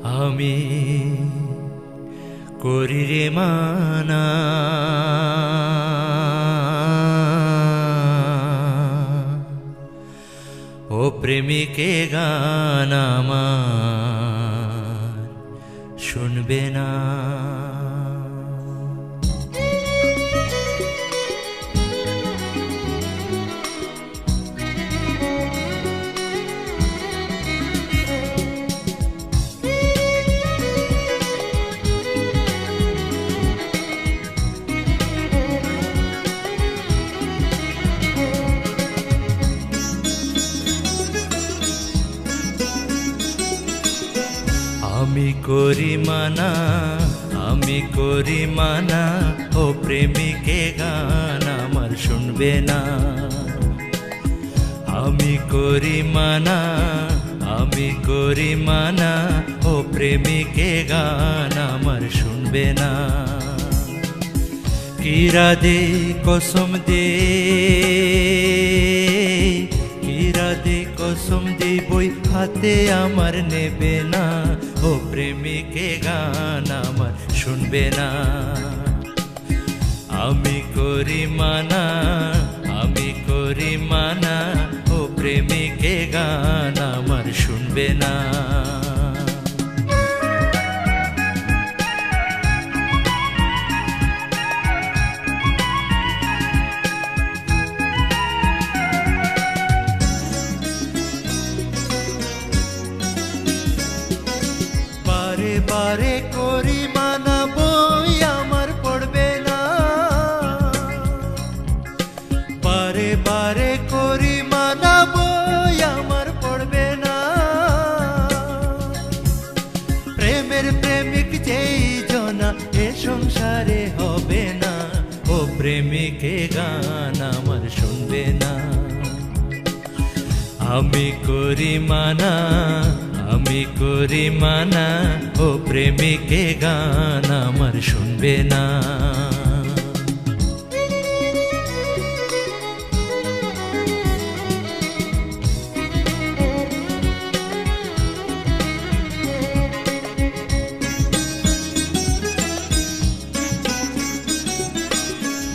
আমি করি রে মানা ও প্রেমিকে গান আমার শুনবে না। আমি করি মানা, আমি করি মানা, ও প্রেমিকে গান আমার শুনবে না। আমি করি মানা, আমি করি মানা, ও প্রেমিকে গান আমার শুনবে না। কিরা দে কসম দে, কিরা দে কসম দে, বই হাতে আমার নেবে না, ও প্রেমিকে গান আমার শুনবে না। আমি করি মানা, আমি করি মানা, ও প্রেমিকে গান আমার শুনবে না। বারে বারে করি মানা, বই আমার পড়বে না। বারে বারে করি মানা, বই আমার পড়বে না। প্রেমের প্রেমিক যেই জনা এ সংসারে হবে না, ও প্রেমিকে গান আমার শুনবে না। আমি করি মানা, আমি করি মানা, ও প্রেমিকে গান আমার শুনবে না।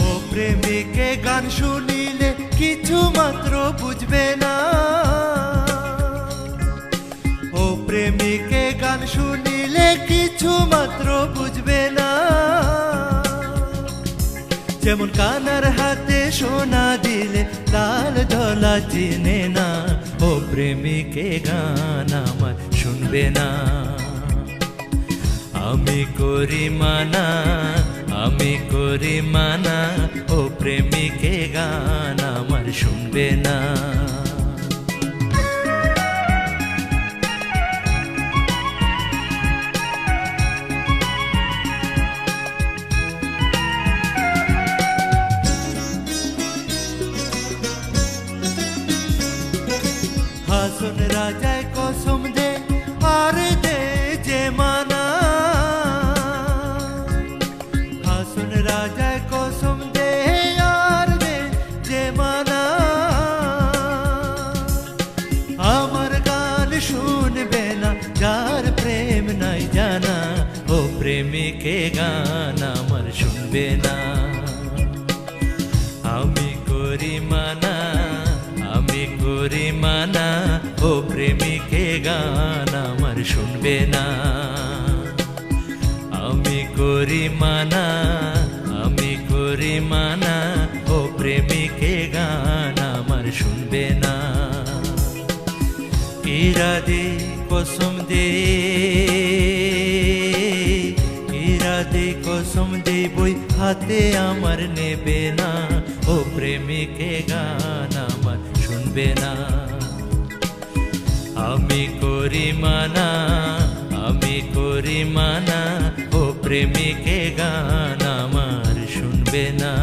ও প্রেমিকে গান শুনিলে কিছু মাত্র বুঝবে না। ও প্রেমিকে গান শুনিলে কিছু মাত্র বুঝবে না। যেমন কানার হাতে সোনা দিলে লাল ধলা চিনে না, ও প্রেমিকে গান আমার শুনবে না। আমি করি মানা, আমি করি মানা, ও প্রেমিকে গান আমার শুনবে না। হাসন রাজায় কসম দে আর দে যে মানা। হাসন রাজায় কসম দে আর দে যে মানা। আমার গান শুনবে না যার প্রেম নাই জানা, ও প্রেমিকে গান আমার শুনবে না। আমি করি মানা, আমি করি মানা, ও প্রেমিকে গান আমার শুনবে না। আমি করি মানা, আমি করি মানা, ও প্রেমিকে গান আমার শুনবে না। কিরা দে কসম দে, কিরা দে কসম দে, বই হাতে আমার নেবে না, ও প্রেমিকে গান আমার শুনবে না। আমি করি মানা, আমি করি মানা, ও প্রেমিকে গান আমার শুনবে না।